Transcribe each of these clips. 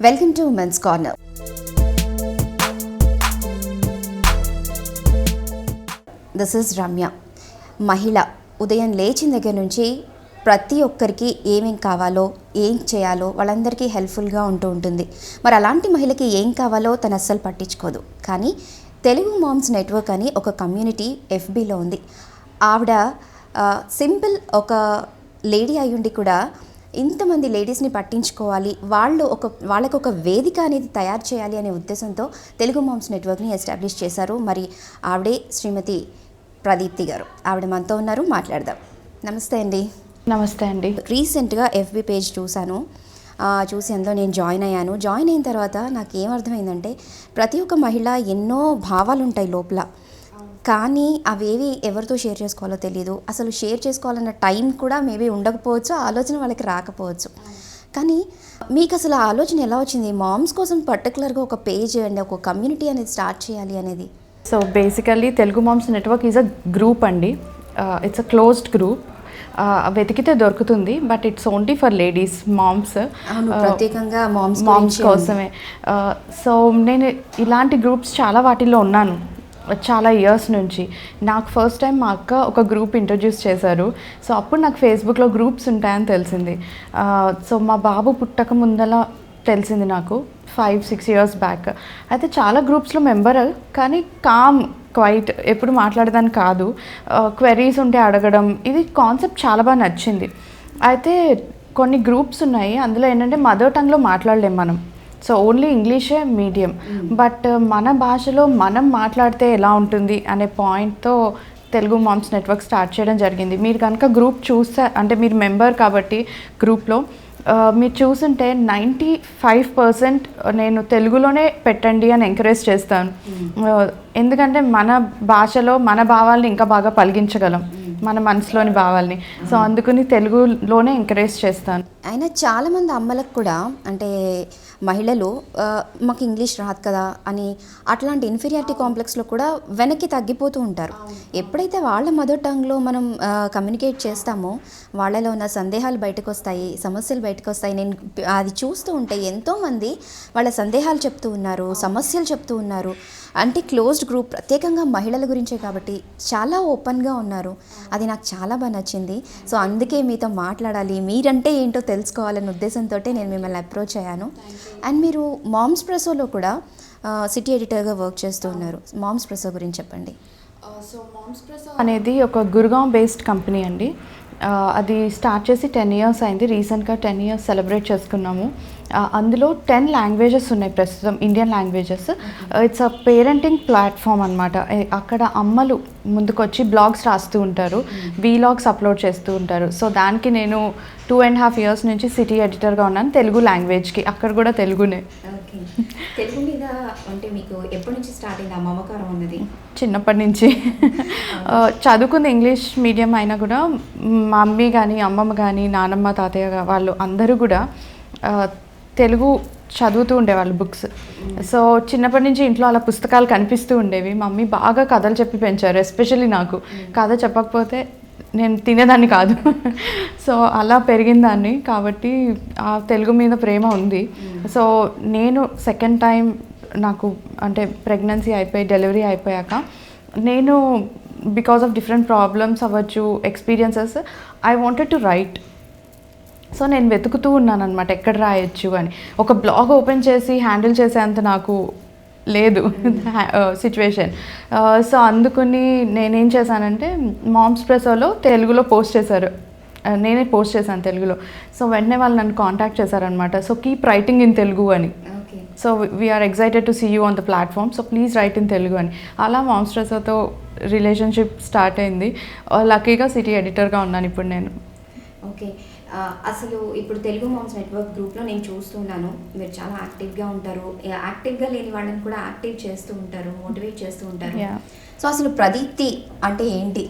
Welcome to women's corner. This is Ramya. మహిళ ఉదయం లేచిన దగ్గర నుంచి ప్రతి ఒక్కరికి ఏమేం కావాలో ఏం చేయాలో వాళ్ళందరికీ హెల్ప్ఫుల్గా ఉంటుంది. మరి అలాంటి మహిళకి ఏం కావాలో తను అస్సలు పట్టించుకోదు. కానీ తెలుగు మామ్స్ నెట్వర్క్ అని ఒక కమ్యూనిటీ ఎఫ్బీలో ఉంది. ఆవిడ సింపుల్ ఒక లేడీ అయ్యుండి కూడా ఇంతమంది లేడీస్ని పట్టించుకోవాలి, వాళ్ళకు ఒక వేదిక అనేది తయారు చేయాలి అనే ఉద్దేశంతో తెలుగు మామ్స్ నెట్వర్క్ని ఎస్టాబ్లిష్ చేశారు. మరి ఆవిడే శ్రీమతి ప్రదీప్తి గారు. ఆవిడ మనతో ఉన్నారు, మాట్లాడదాం. నమస్తే అండి. నమస్తే అండి. రీసెంట్గా ఎఫ్బీ పేజ్ చూశాను, చూసి అందులో నేను జాయిన్ అయ్యాను. జాయిన్ అయిన తర్వాత నాకు ఏమర్థమైందంటే ప్రతి ఒక్క మహిళ ఎన్నో భావాలు ఉంటాయి లోపల, కానీ అవేవి ఎవరితో షేర్ చేసుకోవాలో తెలియదు. అసలు షేర్ చేసుకోవాలన్న టైం కూడా మేబీ ఉండకపోవచ్చు, ఆలోచన వాళ్ళకి రాకపోవచ్చు. కానీ మీకు అసలు ఆ ఆలోచన ఎలా వచ్చింది, మామ్స్ కోసం పర్టికులర్గా ఒక పేజ్ అండ్ ఒక కమ్యూనిటీ అనేది స్టార్ట్ చేయాలి అనేది? So basically Telugu moms network is a group అండి. It's a closed group. వెతికితే దొరుకుతుంది, but it's only for ladies, moms, ప్రత్యేకంగా మామ్స్ కోసమే. సో నేను ఇలాంటి గ్రూప్స్ చాలా వాటిల్లో ఉన్నాను చాలా ఇయర్స్ నుంచి. నాకు ఫస్ట్ టైం మా అక్క ఒక గ్రూప్ ఇంట్రడ్యూస్ చేశారు. సో అప్పుడు నాకు ఫేస్బుక్లో గ్రూప్స్ ఉంటాయని తెలిసింది. సో మా బాబు పుట్టక ముందల తెలిసింది నాకు 5-6 years బ్యాక్. అయితే చాలా గ్రూప్స్లో మెంబర్, కానీ క్వైట్ ఎప్పుడు మాట్లాడేదాన్ని కాదు. క్వెరీస్ ఉంటే అడగడం, ఇది కాన్సెప్ట్ చాలా బాగా నచ్చింది. అయితే కొన్ని గ్రూప్స్ ఉన్నాయి, అందులో ఏంటంటే మదర్ టంగ్లో మాట్లాడలేం మనం. సో ఓన్లీ ఇంగ్లీషే మీడియం, బట్ మన భాషలో మనం మాట్లాడితే ఎలా ఉంటుంది అనే పాయింట్తో తెలుగు మామ్స్ నెట్వర్క్ స్టార్ట్ చేయడం జరిగింది. మీరు కనుక గ్రూప్ చూస్తే, అంటే మీరు మెంబర్ కాబట్టి గ్రూప్లో మీరు చూసుంటే 95% నేను తెలుగులోనే పెట్టండి అని ఎంకరేజ్ చేస్తాను. ఎందుకంటే మన భాషలో మన భావాల్ని ఇంకా బాగా పలికించగలం, మన మనసులోని భావాల్ని. సో అందుకని తెలుగులోనే ఎంకరేజ్ చేస్తాను. అయినా చాలామంది అమ్మలకు కూడా, అంటే మహిళలు మాకు ఇంగ్లీష్ రాదు కదా అని అట్లాంటి ఇన్ఫీరియారిటీ కాంప్లెక్స్లో కూడా వెనక్కి తగ్గిపోతూ ఉంటారు. ఎప్పుడైతే వాళ్ళ మదర్ టంగ్లో మనం కమ్యూనికేట్ చేస్తామో వాళ్ళలో ఉన్న సందేహాలు బయటకు వస్తాయి, సమస్యలు బయటకు వస్తాయి. నేను అది చూస్తూ ఉంటే ఎంతోమంది వాళ్ళ సందేహాలు చెప్తూ ఉన్నారు, సమస్యలు చెప్తూ ఉన్నారు. అంటే క్లోజ్డ్ గ్రూప్, ప్రత్యేకంగా మహిళల గురించే కాబట్టి చాలా ఓపెన్గా ఉన్నారు. అది నాకు చాలా బాగా నచ్చింది. సో అందుకే మీతో మాట్లాడాలి, మీరంటే ఏంటో తెలుసుకోవాలనే ఉద్దేశంతో నేను మిమ్మల్ని అప్రోచ్ అయ్యాను. అండ్ మీరు మామ్స్ ప్రెసోలో కూడా సిటీ ఎడిటర్గా వర్క్ చేస్తూ ఉన్నారు. మామ్స్ ప్రెసో గురించి చెప్పండి. సో మామ్స్ ప్రెసో అనేది ఒక గుర్గాం బేస్డ్ కంపెనీ అండి. అది స్టార్ట్ చేసి 10 years అయింది. రీసెంట్గా 10 years సెలబ్రేట్ చేసుకున్నాము. అందులో 10 languages ఉన్నాయి ప్రస్తుతం, Indian languages. It's a parenting platform అనమాట. అక్కడ అమ్మలు ముందుకొచ్చి బ్లాగ్స్ రాస్తూ ఉంటారు, వీలాగ్స్ అప్లోడ్ చేస్తూ ఉంటారు. సో దానికి నేను 2.5 years నుంచి సిటీ ఎడిటర్గా ఉన్నాను, తెలుగు లాంగ్వేజ్కి. అక్కడ కూడా తెలుగునే. తెలుగు మీద అంటే మీకు ఎప్పటి నుంచి స్టార్ట్ అయింది ఆ మమకారం అన్నది? చిన్నప్పటి నుంచి. చదువుకుంది ఇంగ్లీష్ మీడియం అయినా కూడా మా మమ్మీ కానీ, అమ్మమ్మ కానీ, నానమ్మ, తాతయ్య వాళ్ళు అందరూ కూడా తెలుగు చదువుతూ ఉండేవాళ్ళు, బుక్స్. సో చిన్నప్పటి నుంచి ఇంట్లో అలా పుస్తకాలు కనిపిస్తూ ఉండేవి. మమ్మీ బాగా కథలు చెప్పి పెంచారు. ఎస్పెషల్లీ నాకు కథ చెప్పకపోతే నేను తినేదాన్ని కాదు. సో అలా పెరిగిందాన్ని, కాబట్టి ఆ తెలుగు మీద ప్రేమ ఉంది. సో నేను సెకండ్ టైం నాకు అంటే ప్రెగ్నెన్సీ అయిపోయి డెలివరీ అయిపోయాక నేను బికాస్ ఆఫ్ డిఫరెంట్ ప్రాబ్లమ్స్ అవ్వచ్చు, experiences, I wanted to right. So నేను వెతుకుతూ ఉన్నాను అనమాట, ఎక్కడ రాయొచ్చు అని. ఒక బ్లాగ్ ఓపెన్ చేసి హ్యాండిల్ చేసేంత నాకు లేదు సిచ్యువేషన్. సో అందుకని నేనేం చేశానంటే మామ్స్ ప్రెసోలో తెలుగులో పోస్ట్ చేశారు, నేనే పోస్ట్ చేశాను తెలుగులో. సో వెంటనే వాళ్ళు నన్ను కాంటాక్ట్ చేశారనమాట. So keep writing in Telugu అని. So we are excited to see you on the platform, so please write in Telugu అని. అలా మామ్స్ ప్రెసోతో రిలేషన్షిప్ స్టార్ట్ అయింది. లక్కీగా సిటీ ఎడిటర్గా ఉన్నాను ఇప్పుడు నేను. ఓకే, అసలు ఇప్పుడు తెలుగు మామ్స్ నెట్వర్క్ గ్రూప్లో నేను చూస్తున్నాను, మీరు చాలా యాక్టివ్గా ఉంటారు. యాక్టివ్గా లేని వాళ్ళని కూడా యాక్టివ్ చేస్తూ ఉంటారు, మోటివేట్ చేస్తూ ఉంటారు. సో అసలు ప్రదీప్తి అంటే ఏంటి?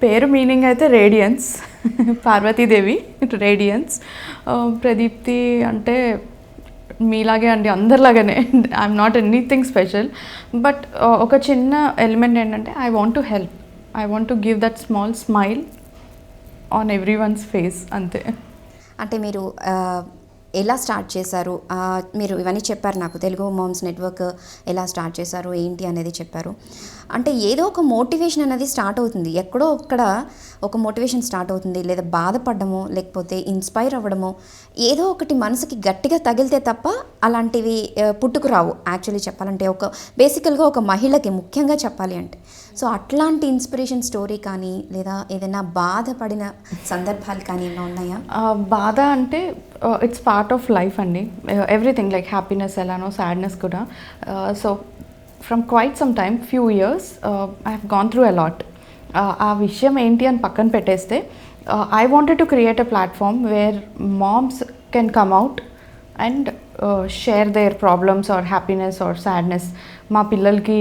పేరు మీనింగ్ అయితే రేడియన్స్, పార్వతీదేవి రేడియన్స్. ప్రదీప్తి అంటే మీలాగే అండి, అందరిలాగానే. I'm not anything special, but ఒక చిన్న ఎలిమెంట్ ఏంటంటే I want to help, I want to give that small smile on every one's face, అంతే. అంటే మీరు ఎలా స్టార్ట్ చేశారు? మీరు ఇవన్నీ చెప్పారు నాకు, తెలుగు మామ్స్ నెట్వర్క్ ఎలా స్టార్ట్ చేశారు ఏంటి అనేది చెప్పారు. అంటే ఏదో ఒక మోటివేషన్ అనేది స్టార్ట్ అవుతుంది, ఎక్కడో ఒక్కడ ఒక మోటివేషన్ స్టార్ట్ అవుతుంది, లేదా బాధపడడమో లేకపోతే ఇన్స్పైర్ అవ్వడమో ఏదో ఒకటి మనసుకి గట్టిగా తగిలితే తప్ప అలాంటివి పుట్టుకురావు. యాక్చువల్లీ చెప్పాలంటే ఒక బేసికల్గా ఒక మహిళకి ముఖ్యంగా చెప్పాలి అంటే. సో అట్లాంటి ఇన్స్పిరేషన్ స్టోరీ కానీ లేదా ఏదైనా బాధపడిన సందర్భాలు కానీ ఏమైనా ఉన్నాయా? బాధ అంటే ఇట్స్ పార్ట్ ఆఫ్ లైఫ్ అండి. ఎవ్రీథింగ్ లైక్ హ్యాపీనెస్ ఎలానో సాడ్నెస్ కూడా. So from quite some time few years I have gone through a lot. ఆ విషయం ఏంటి అని పక్కన పెట్టేస్తే I wanted to create a platform where moms can come out and share their problems or happiness or sadness. మా పిల్లలకి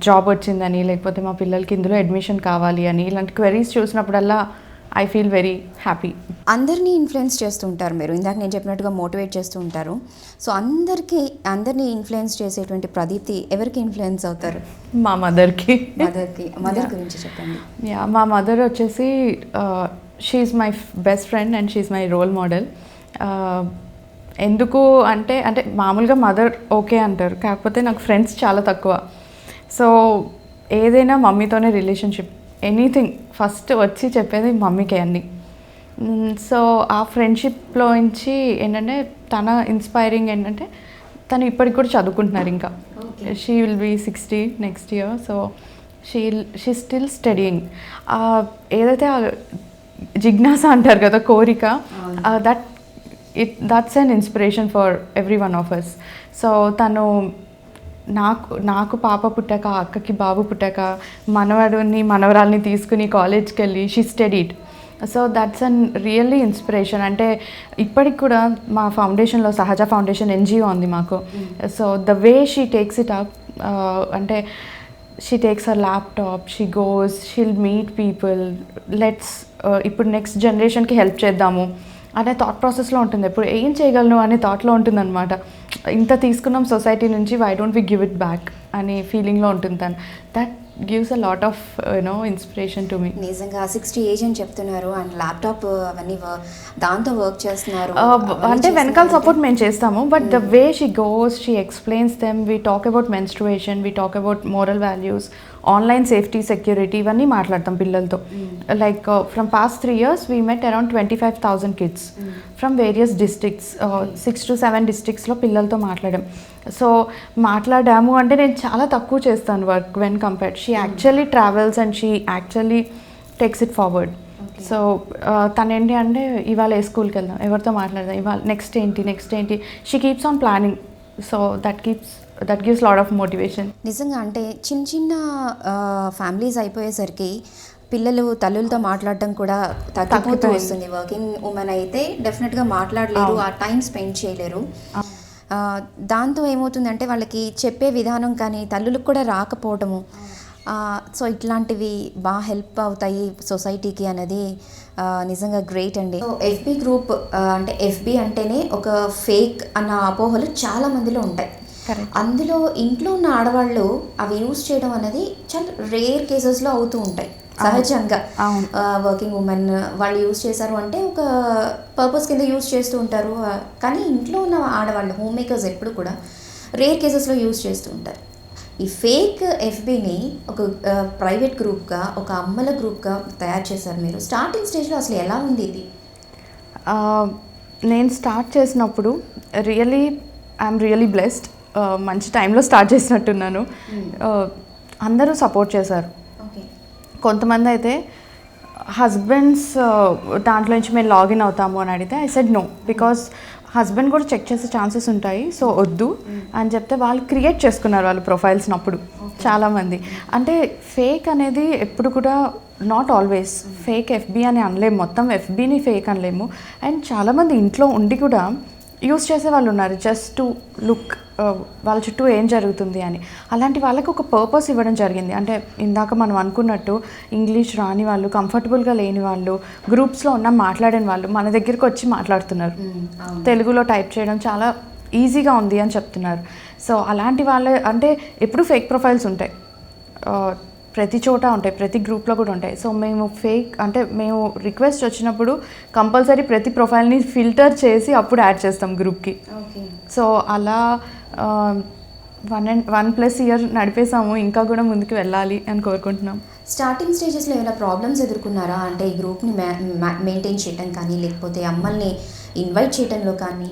job వచ్చిందని లేకపోతే మా పిల్లలకి ఇందులో అడ్మిషన్ కావాలి అని ఇలాంటి క్వెరీస్ చూసినప్పుడల్లా ఐ ఫీల్ వెరీ హ్యాపీ. అందరినీ ఇన్ఫ్లుయెన్స్ చేస్తూ ఉంటారు మీరు, ఇందాక నేను చెప్పినట్టుగా మోటివేట్ చేస్తూ ఉంటారు. సో అందరినీ ఇన్ఫ్లుయెన్స్ చేసేటువంటి ప్రదీప్తి ఎవరికి ఇన్ఫ్లుయెన్స్ అవుతారు? మా మదర్కి. మదర్ గురించి చెప్పండి. యా, మా మదర్ వచ్చేసి she's my best friend and she's my role model. ఎందుకు అంటే మామూలుగా మదర్ ఓకే అంటారు, కాకపోతే నాకు ఫ్రెండ్స్ చాలా తక్కువ. సో ఏదైనా మమ్మీతోనే రిలేషన్షిప్, ఎనీథింగ్ ఫస్ట్ వచ్చి చెప్పేది మమ్మీకే అన్ని. సో ఆ ఫ్రెండ్షిప్లో నుంచి ఏంటంటే తన ఇన్స్పైరింగ్ ఏంటంటే తను ఇప్పటికి కూడా చదువుకుంటున్నారు ఇంకా. She will be 60 next year. So she still studying. ఏదైతే జిజ్ఞాస అంటారు కదా, కోరిక, that's an inspiration for every one of us. సో తను నాకు పాప పుట్టాక, అక్కకి బాబు పుట్టాక మనవరాల్ని తీసుకుని కాలేజ్కి వెళ్ళి she studied. So that's an really inspiration. అంటే ఇప్పటికి కూడా మా ఫౌండేషన్లో సహజ ఫౌండేషన్ NGO ఉంది మాకు. So the way she takes it up, అంటే she takes her laptop, she goes, she'll meet people, let's ఇప్పుడు నెక్స్ట్ జనరేషన్కి హెల్ప్ చేద్దాము అనే థాట్ ప్రాసెస్లో ఉంటుంది. ఎప్పుడు ఏం చేయగలను అనే థాట్లో ఉంటుందన్నమాట. ఇంత తీసుకున్నాం సొసైటీ నుంచి, why don't we give it back అనే ఫీలింగ్లో ఉంటుంది తను. That gives a lot of inspiration to me. నిజంగా 60 ఏజ్ అని చెప్తున్నారు అండ్ ల్యాప్టాప్ అవన్నీ దాంతో వర్క్ చేస్తున్నారు. అంటే వెనకాల సపోర్ట్ మేము చేస్తాము, but the way she goes, she explains them. We talk about menstruation, we talk about moral values, online safety, security, ఇవన్నీ మాట్లాడతాం పిల్లలతో. Like from past 3 years we met around 25,000 kids from various districts, 6 to 7 డిస్ట్రిక్ట్స్లో పిల్లలతో మాట్లాడాం. So మాట్లాడాము అంటే నేను చాలా తక్కువ చేస్తాను work when compared. She actually travels and she actually takes it forward. So తను ఏంటి అంటే ఇవాళ ఏ స్కూల్కి వెళ్దాం, ఎవరితో మాట్లాడదాం, ఇవాళ నెక్స్ట్ ఏంటి, she keeps on planning. So that gives lot of motivation. నిజంగా అంటే చిన్న ఫ్యామిలీస్ అయిపోయేసరికి పిల్లలు తల్లులతో మాట్లాడటం కూడా తగ్గిపోతూ వస్తుంది. వర్కింగ్ ఉమెన్ అయితే డెఫినెట్గా మాట్లాడలేరు, ఆ టైం స్పెండ్ చేయలేరు. దాంతో ఏమవుతుందంటే వాళ్ళకి చెప్పే విధానం కానీ తల్లులకు కూడా రాకపోవటము. సో ఇట్లాంటివి బాగా హెల్ప్ అవుతాయి సొసైటీకి అనేది నిజంగా గ్రేట్ అండి. FB గ్రూప్ అంటే FB అంటేనే ఒక ఫేక్ అన్న అపోహలు చాలా మందిలో ఉంటాయి. అందులో ఇంట్లో ఉన్న ఆడవాళ్ళు అవి యూజ్ చేయడం అనేది చాలా రేర్ కేసెస్లో అవుతూ ఉంటాయి సహజంగా. వర్కింగ్ ఉమెన్ వాళ్ళు యూజ్ చేశారు అంటే ఒక పర్పస్ కింద యూజ్ చేస్తూ ఉంటారు. కానీ ఇంట్లో ఉన్న ఆడవాళ్ళు, హోమ్ మేకర్స్ ఎప్పుడు కూడా రేర్ కేసెస్లో యూజ్ చేస్తూ ఉంటారు. ఈ ఫేక్ FBని ఒక ప్రైవేట్ గ్రూప్గా, ఒక అమ్మల గ్రూప్గా తయారు చేశారు మీరు. స్టార్టింగ్ స్టేజ్లో అసలు ఎలా ఉంది ఇది? నేను స్టార్ట్ చేసినప్పుడు ఐఎమ్ రియలీ బ్లెస్డ్. మంచి టైంలో స్టార్ట్ చేసినట్టున్నాను. అందరూ సపోర్ట్ చేశారు. కొంతమంది అయితే హస్బెండ్స్ దాంట్లో నుంచి మేము లాగిన్ అవుతాము అని అడిగితే I said no, because husband కూడా చెక్ చేసే ఛాన్సెస్ ఉంటాయి, సో వద్దు అని చెప్తే వాళ్ళు క్రియేట్ చేసుకున్నారు వాళ్ళ ప్రొఫైల్స్ని. అప్పుడు చాలామంది అంటే ఫేక్ అనేది ఎప్పుడు కూడా నాట్ ఆల్వేస్ ఫేక్ FB అని అనలేము, మొత్తం FBని ఫేక్ అనలేము. అండ్ చాలామంది ఇంట్లో ఉండి కూడా యూస్ చేసే వాళ్ళు ఉన్నారు, జస్ట్ టు లుక్ వాళ్ళ చుట్టూ ఏం జరుగుతుంది అని. అలాంటి వాళ్ళకి ఒక పర్పస్ ఇవ్వడం జరిగింది. అంటే ఇందాక మనం అనుకున్నట్టు ఇంగ్లీష్ రాని వాళ్ళు, కంఫర్టబుల్గా లేని వాళ్ళు, గ్రూప్స్లో ఉన్న మాట్లాడని వాళ్ళు మన దగ్గరికి వచ్చి మాట్లాడుతున్నారు. తెలుగులో టైప్ చేయడం చాలా ఈజీగా ఉంది అని చెప్తున్నారు. సో అలాంటి వాళ్ళే అంటే ఎప్పుడు ఫేక్ ప్రొఫైల్స్ ఉంటాయి. ప్రతి చోట ఉంటాయి, ప్రతి గ్రూప్లో కూడా ఉంటాయి. సో మేము ఫేక్ అంటే మేము రిక్వెస్ట్ వచ్చినప్పుడు కంపల్సరీ ప్రతి ప్రొఫైల్ని ఫిల్టర్ చేసి అప్పుడు యాడ్ చేస్తాం గ్రూప్కి. ఓకే. సో అలా 1+ ఇయర్ నడిపేసాము. ఇంకా కూడా ముందుకు వెళ్ళాలి అని కోరుకుంటున్నాం. స్టార్టింగ్ స్టేజెస్లో ఏమైనా ప్రాబ్లమ్స్ ఎదుర్కొన్నారా? అంటే ఈ గ్రూప్ని మెయింటైన్ చేయడం కానీ, లేకపోతే అమ్మల్ని ఇన్వైట్ చేయడంలో కానీ?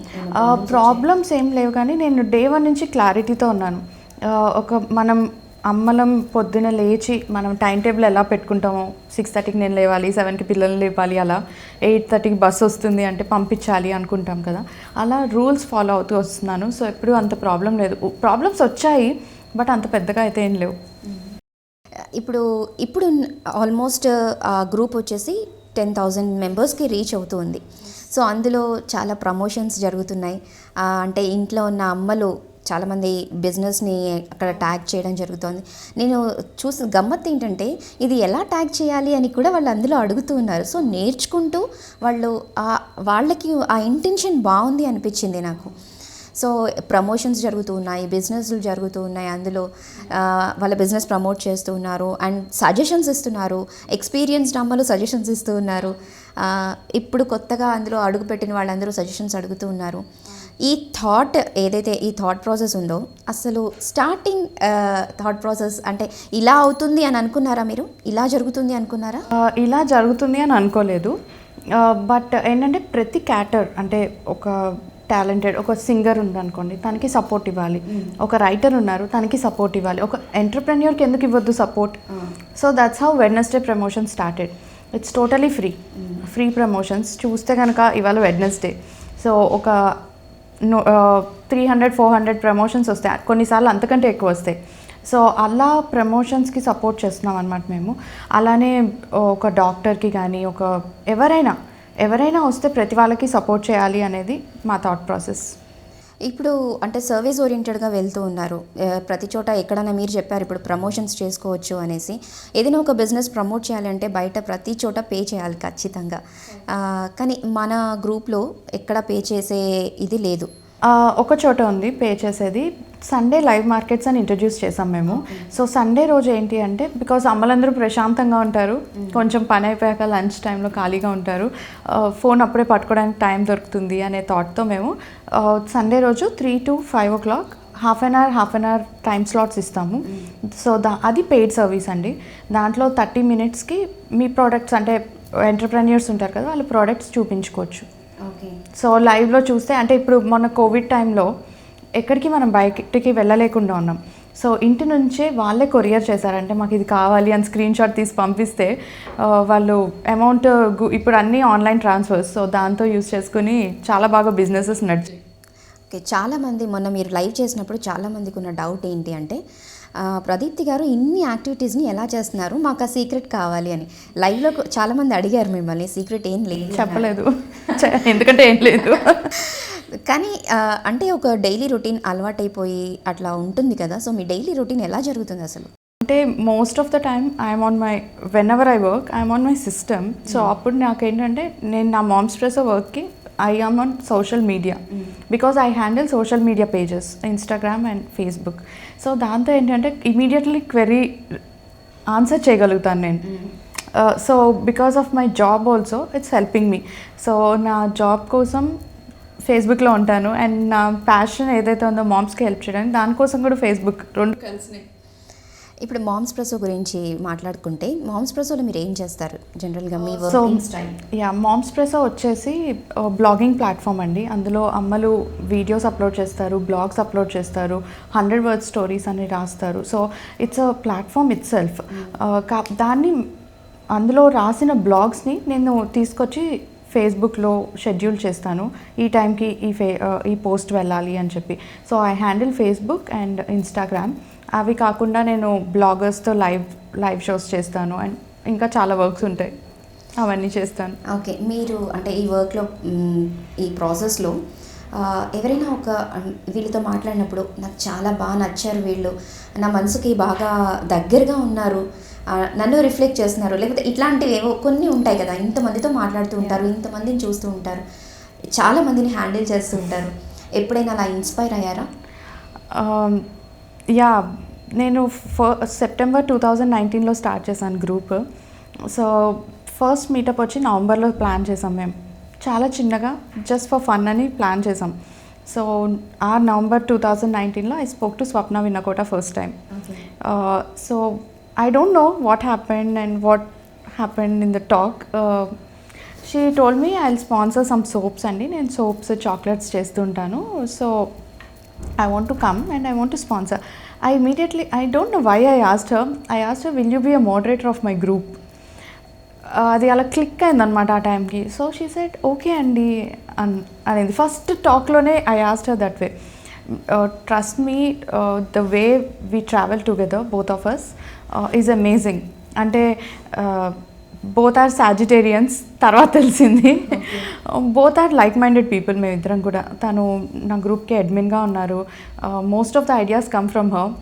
ప్రాబ్లమ్స్ ఏం లేవు, కానీ నేను డే 1 నుంచి క్లారిటీతో ఉన్నాను. మనం అమ్మలం పొద్దున లేచి మనం టైం టేబుల్ ఎలా పెట్టుకుంటామో 6:30కి నేను లేవాలి, 7కి పిల్లల్ని లేపాలి, అలా 8:30కి బస్సు వస్తుంది అంటే పంపించాలి అనుకుంటాం కదా, అలా రూల్స్ ఫాలో అవుతూ వస్తున్నాను. సో ఎప్పుడు అంత ప్రాబ్లం లేదు. ప్రాబ్లమ్స్ వచ్చాయి బట్ అంత పెద్దగా అయితే ఏం లేవు. ఇప్పుడు ఆల్మోస్ట్ ఆ గ్రూప్ వచ్చేసి 10,000 మెంబర్స్కి రీచ్ అవుతుంది. సో అందులో చాలా ప్రమోషన్స్ జరుగుతున్నాయి. అంటే ఇంట్లో ఉన్న అమ్మలు చాలామంది బిజినెస్ని అక్కడ ట్యాగ్ చేయడం జరుగుతుంది. నేను చూసిన గమ్మత్తు ఏంటంటే ఇది ఎలా ట్యాగ్ చేయాలి అని కూడా వాళ్ళు అందులో అడుగుతూ ఉన్నారు. సో నేర్చుకుంటూ వాళ్ళకి ఆ ఇంటెన్షన్ బాగుంది అనిపించింది నాకు. సో ప్రమోషన్స్ జరుగుతూ ఉన్నాయి, బిజినెస్లు జరుగుతూ ఉన్నాయి, అందులో వాళ్ళ బిజినెస్ ప్రమోట్ చేస్తూ ఉన్నారు అండ్ సజెషన్స్ ఇస్తున్నారు. ఎక్స్పీరియన్స్డ్ అమ్మలు సజెషన్స్ ఇస్తూ ఉన్నారు. ఇప్పుడు కొత్తగా అందులో అడుగుపెట్టిన వాళ్ళందరూ సజెషన్స్ అడుగుతూ ఉన్నారు. ఈ థాట్ ప్రాసెస్ ఉందో, అసలు స్టార్టింగ్ థాట్ ప్రాసెస్ అంటే ఇలా అవుతుంది అని అనుకున్నారా మీరు? ఇలా జరుగుతుంది అనుకున్నారా? ఇలా జరుగుతుంది అని అనుకోలేదు. బట్ ఏంటంటే ప్రతి క్యాటర్ అంటే ఒక టాలెంటెడ్ ఒక సింగర్ ఉందనుకోండి, తనకి సపోర్ట్ ఇవ్వాలి. ఒక రైటర్ ఉన్నారు, తనకి సపోర్ట్ ఇవ్వాలి. ఒక ఎంటర్‌ప్రెన్యూర్కి ఎందుకు ఇవ్వద్దు support? So that's how Wednesday promotion started. It's totally free promotions. చూస్తే కనుక ఇవాళ వెడ్నెస్డే, సో ఒక 300-400 ప్రమోషన్స్ వస్తాయి, కొన్నిసార్లు అంతకంటే ఎక్కువ వస్తాయి. సో అలా ప్రమోషన్స్కి సపోర్ట్ చేస్తున్నాం అనమాట మేము. అలానే ఒక డాక్టర్కి కానీ ఎవరైనా వస్తే ప్రతి వాళ్ళకి సపోర్ట్ చేయాలి అనేది మా థాట్ ప్రాసెస్. ఇప్పుడు అంటే సర్వీస్ ఓరియంటెడ్గా వెళ్తూ ఉన్నారు. ప్రతి చోట ఎక్కడైనా మీరు చెప్పారు ఇప్పుడు ప్రమోషన్స్ చేసుకోవచ్చు అనేసి. ఏదైనా ఒక బిజినెస్ ప్రమోట్ చేయాలంటే బయట ప్రతి చోట పే చేయాలి ఖచ్చితంగా. కానీ మన గ్రూప్లో ఎక్కడ పే చేసే ఇది లేదు. ఒక చోట ఉంది పే చేసేది. సండే లైవ్ మార్కెట్స్ అని ఇంట్రడ్యూస్ చేసాం మేము. సో సండే రోజు ఏంటి అంటే, బికాజ్ అమ్మలందరూ ప్రశాంతంగా ఉంటారు, కొంచెం పని అయిపోయాక లంచ్ టైంలో ఖాళీగా ఉంటారు, ఫోన్ అప్పుడే పట్టుకోవడానికి టైం దొరుకుతుంది అనే థాట్తో మేము సండే రోజు 3 to 5 o'clock half an hour time slots ఇస్తాము. సో అది పెయిడ్ సర్వీస్ అండి. దాంట్లో 30 minutesకి మీ ప్రోడక్ట్స్ అంటే ఎంటర్‌ప్రెన్యూర్స్ ఉంటారు కదా, వాళ్ళ ప్రోడక్ట్స్ చూపించుకోవచ్చు. ఓకే. సో లైవ్లో చూస్తే అంటే ఇప్పుడు మొన్న కోవిడ్ టైంలో ఎక్కడికి మనం బయటికి వెళ్ళలేకుండా ఉన్నాం. సో ఇంటి నుంచే వాళ్ళే కొరియర్ చేశారంటే మాకు ఇది కావాలి అని స్క్రీన్ షాట్ తీసి పంపిస్తే వాళ్ళు అమౌంట్ ఇప్పుడు అన్నీ ఆన్లైన్ ట్రాన్స్ఫర్స్, సో దాంతో యూజ్ చేసుకుని చాలా బాగా బిజినెసెస్ నడిచాయి. ఓకే. చాలామంది మొన్న మీరు లైవ్ చేసినప్పుడు చాలామందికి ఉన్న డౌట్ ఏంటి అంటే, ప్రదీప్తి గారు ఇన్ని యాక్టివిటీస్ని ఎలా చేస్తున్నారు, మాకు ఆ సీక్రెట్ కావాలి అని. లైవ్లో చాలామంది అడిగారు మిమ్మల్ని, సీక్రెట్ ఏం లేదు చెప్పలేదు ఎందుకంటే ఏం లేదు. కానీ అంటే ఒక డైలీ రొటీన్ అలవాటైపోయి అట్లా ఉంటుంది కదా, సో మీ డైలీ రొటీన్ ఎలా జరుగుతుంది అసలు? అంటే most of the time when ever I work I'm on my system. So అప్పుడు నాకేంటంటే నేను నా మామ్స్ప్రెసో వర్క్కి I am on social media because I handle social media pages, Instagram and Facebook. So దాంతో ఏంటంటే ఇమీడియట్లీ క్వెరీ ఆన్సర్ చేయగలుగుతాను నేను. So because of my job also it's helping me. So నా జాబ్ కోసం ఫేస్బుక్లో ఉంటాను అండ్ నా ప్యాషన్ ఏదైతే ఉందో మామ్స్కి హెల్ప్ చేయడానికి, దానికోసం కూడా ఫేస్బుక్, రెండు కలిసినాయి. ఇప్పుడు మామ్స్ప్రెసో గురించి మాట్లాడుకుంటే, మామ్స్ప్రెసోలో మీరు ఏం చేస్తారు జనరల్గా మీ వర్కింగ్ స్టైల్? మామ్స్ప్రెసో వచ్చేసి బ్లాగింగ్ ప్లాట్ఫామ్ అండి. అందులో అమ్మలు వీడియోస్ అప్లోడ్ చేస్తారు, బ్లాగ్స్ అప్లోడ్ చేస్తారు, 100 word స్టోరీస్ అని రాస్తారు. So it's a platform it self. దాన్ని అందులో రాసిన బ్లాగ్స్ని నేను తీసుకొచ్చి ఫేస్బుక్లో షెడ్యూల్ చేస్తాను, ఈ టైంకి ఈ పోస్ట్ వెళ్ళాలి అని చెప్పి. So I handle Facebook and Instagram. అవి కాకుండా నేను బ్లాగర్స్తో లైవ్ షోస్ చేస్తాను అండ్ ఇంకా చాలా వర్క్స్ ఉంటాయి, అవన్నీ చేస్తాను. ఓకే. మీరు అంటే ఈ వర్క్లో ఈ ప్రాసెస్లో ఎవరైనా వీళ్ళతో మాట్లాడినప్పుడు నాకు చాలా బాగా నచ్చారు, వీళ్ళు నా మనసుకి బాగా దగ్గరగా ఉన్నారు, నన్ను రిఫ్లెక్ట్ చేస్తున్నారు, లేకపోతే ఇట్లాంటివి ఏవో కొన్ని ఉంటాయి కదా, ఇంతమందితో మాట్లాడుతూ ఉంటారు, ఇంతమందిని చూస్తూ ఉంటారు, చాలామందిని హ్యాండిల్ చేస్తూ ఉంటారు, ఎప్పుడైనా అలా ఇన్స్పైర్ అయ్యారా? యా, నేను సెప్టెంబర్ 2019లో స్టార్ట్ చేశాను గ్రూప్. సో ఫస్ట్ మీటప్ వచ్చి నవంబర్లో ప్లాన్ చేసాం మేము. చాలా చిన్నగా జస్ట్ ఫర్ ఫన్ అని ప్లాన్ చేసాం. సో ఆ నవంబర్ 2019లో I spoke to Swapna Vinnakota first time. So I don't know what happened and what happened in the talk. She told me I will sponsor some soaps అండి, నేను soaps chocolates చేస్తుంటాను. So I want to come and I want to sponsor. I don't know why I asked her, will you be a moderator of my group? అది అలా click అయిందనమాట ఆ టైంకి. So she said okay అండి అనేది first టాక్లోనే I asked her that way. Trust me, the way we travel together both of us is amazing. అంటే both are Sagittarians తర్వాత తెలిసింది. Both are like minded people మేమిద్దరం కూడా. తను నా గ్రూప్కి అడ్మిన్గా ఉన్నారు. Most of the ideas come from her.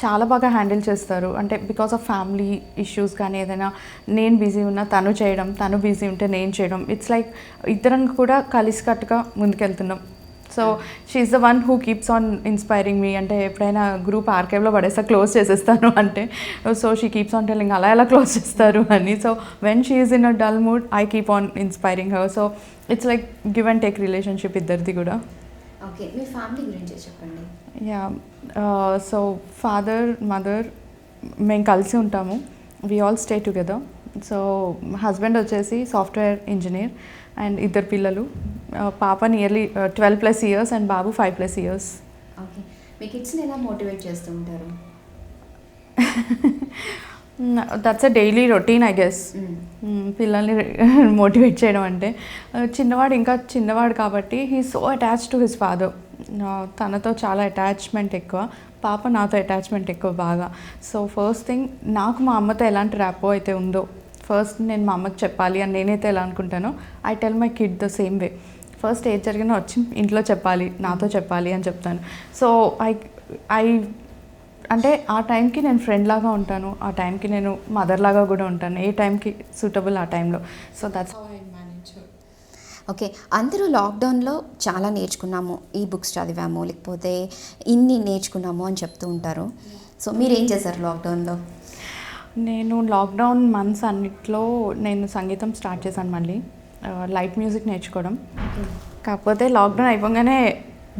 చాలా బాగా హ్యాండిల్ చేస్తారు. అంటే బికాస్ ఆఫ్ ఫ్యామిలీ ఇష్యూస్ కానీ ఏదైనా నేను బిజీ ఉన్నా తను చేయడం, తను బిజీ ఉంటే నేను చేయడం. ఇట్స్ లైక్ ఇద్దరం కూడా కలిసికట్టుగా ముందుకెళ్తున్నాం. So she's the one who keeps on inspiring me. అంటే ఎప్పుడైనా గ్రూప్ ఆర్కైవ్లో పడేస్తా క్లోజ్ చేసేస్తాను అంటే, so she keeps on telling అలా ఎలా క్లోజ్ చేస్తారు అని. So when she is in a dull mood I keep on inspiring her. So it's like give and take relationship ఇద్దరిది కూడా. ఓకే, మీ ఫ్యామిలీ గురించి చెప్పండి. యా, సో ఫాదర్ మదర్ మేము కలిసి ఉంటాము. We all stay together. So husband వచ్చేసి software engineer and ఇద్దరు పిల్లలు. పాప నియర్లీ 12+ years అండ్ బాబు 5+ years. ఓకే, మీ కిడ్స్ని ఎలా మోటివేట్ చేస్తూ ఉంటారు? That's a daily routine I guess. పిల్లల్ని మోటివేట్ చేయడం అంటే, చిన్నవాడు ఇంకా చిన్నవాడు కాబట్టి he so attached to his father. తనతో చాలా అటాచ్మెంట్ ఎక్కువ, పాప నాతో అటాచ్మెంట్ ఎక్కువ బాగా. సో ఫస్ట్ థింగ్, నాకు మా అమ్మతో ఎలాంటి ర్యాపో అయితే ఉందో ఫస్ట్ నేను మా అమ్మకి చెప్పాలి అని నేనైతే ఎలా అనుకుంటానో, I tell my kid the same way. First ఏది జరిగినా వచ్చి ఇంట్లో చెప్పాలి, నాతో చెప్పాలి అని చెప్తాను. సో ఐ అంటే ఆ టైంకి నేను ఫ్రెండ్ లాగా ఉంటాను, ఆ టైంకి నేను మదర్ లాగా కూడా ఉంటాను, ఏ టైంకి సూటబుల్ ఆ టైంలో. So that's how I manage. Okay, అందరూ లాక్డౌన్లో చాలా నేర్చుకున్నాము, ఈ బుక్స్ చదివాము, లేకపోతే ఇన్ని నేర్చుకున్నాము అని చెప్తూ ఉంటారు. సో మీరు ఏం చేశారు లాక్డౌన్లో? నేను లాక్డౌన్ మంత్స్ అన్నిట్లో నేను సంగీతం స్టార్ట్ చేశాను మళ్ళీ, లైట్ మ్యూజిక్ నేర్చుకోవడం. కాకపోతే లాక్డౌన్ అయిపోగానే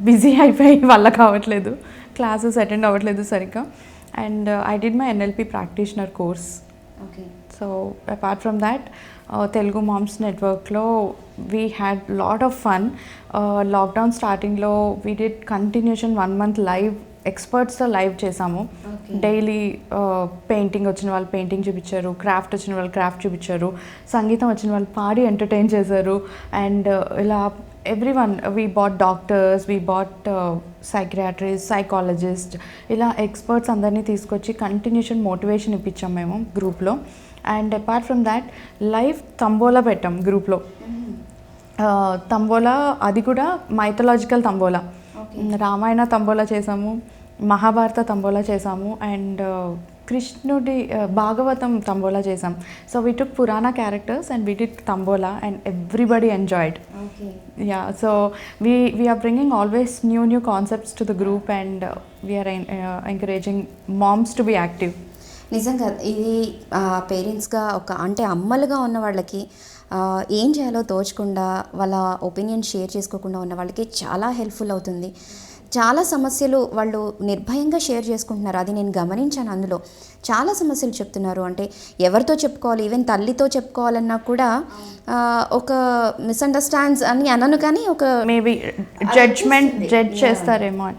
బిజీ అయిపోయి వల్ల కావట్లేదు, క్లాసెస్ అటెండ్ అవ్వట్లేదు సరిగ్గా. And I did my NLP practitioner course. Okay, so apart from that Telugu moms నెట్వర్క్లో we had lot of fun. Lockdown స్టార్టింగ్లో we did continuation 1 month live, ఎక్స్పర్ట్స్తో లైవ్ చేసాము. డైలీ పెయింటింగ్ వచ్చిన వాళ్ళు పెయింటింగ్ చూపించారు, క్రాఫ్ట్ వచ్చిన వాళ్ళు క్రాఫ్ట్ చూపించారు, సంగీతం వచ్చిన వాళ్ళు పాడి ఎంటర్టైన్ చేశారు. అండ్ ఇలా everyone, we bought doctors, we bought psychiatrist, psychologist, ఇలా ఎక్స్పర్ట్స్ అందరినీ తీసుకొచ్చి కంటిన్యూషన్ మోటివేషన్ ఇప్పించాం మేము గ్రూప్లో. And apart from that live tambola పెట్టాం గ్రూప్లో. తంబోలా అది కూడా మైథలాజికల్ తంబోలా. రామాయణ తంబోలా చేసాము, మహాభారత తంబోలా చేసాము, అండ్ కృష్ణుడి భాగవతం తంబోలా చేసాం. సో వీ టుక్ పురాణ characters and we did tambola and everybody enjoyed. Yeah, so we are bringing always new concepts to the group and we're encouraging moms to be active. నిజంగా ఇది పేరెంట్స్గా అంటే అమ్మలుగా ఉన్న వాళ్ళకి ఏం చేయాలో తోచకుండా, వాళ్ళ ఒపీనియన్ షేర్ చేసుకోకుండా ఉన్న వాళ్ళకి చాలా హెల్ప్ఫుల్ అవుతుంది. చాలా సమస్యలు వాళ్ళు నిర్భయంగా షేర్ చేసుకుంటున్నారు, అది నేను గమనించాను. అందులో చాలా సమస్యలు చెప్తున్నారు. అంటే ఎవరితో చెప్పుకోవాలి, ఈవెన్ తల్లితో చెప్పుకోవాలన్నా కూడా ఒక మిస్అండర్స్టాండ్స్ అని అనను, కానీ ఒక మేబీ జడ్జ్ చేస్తారేమో అని.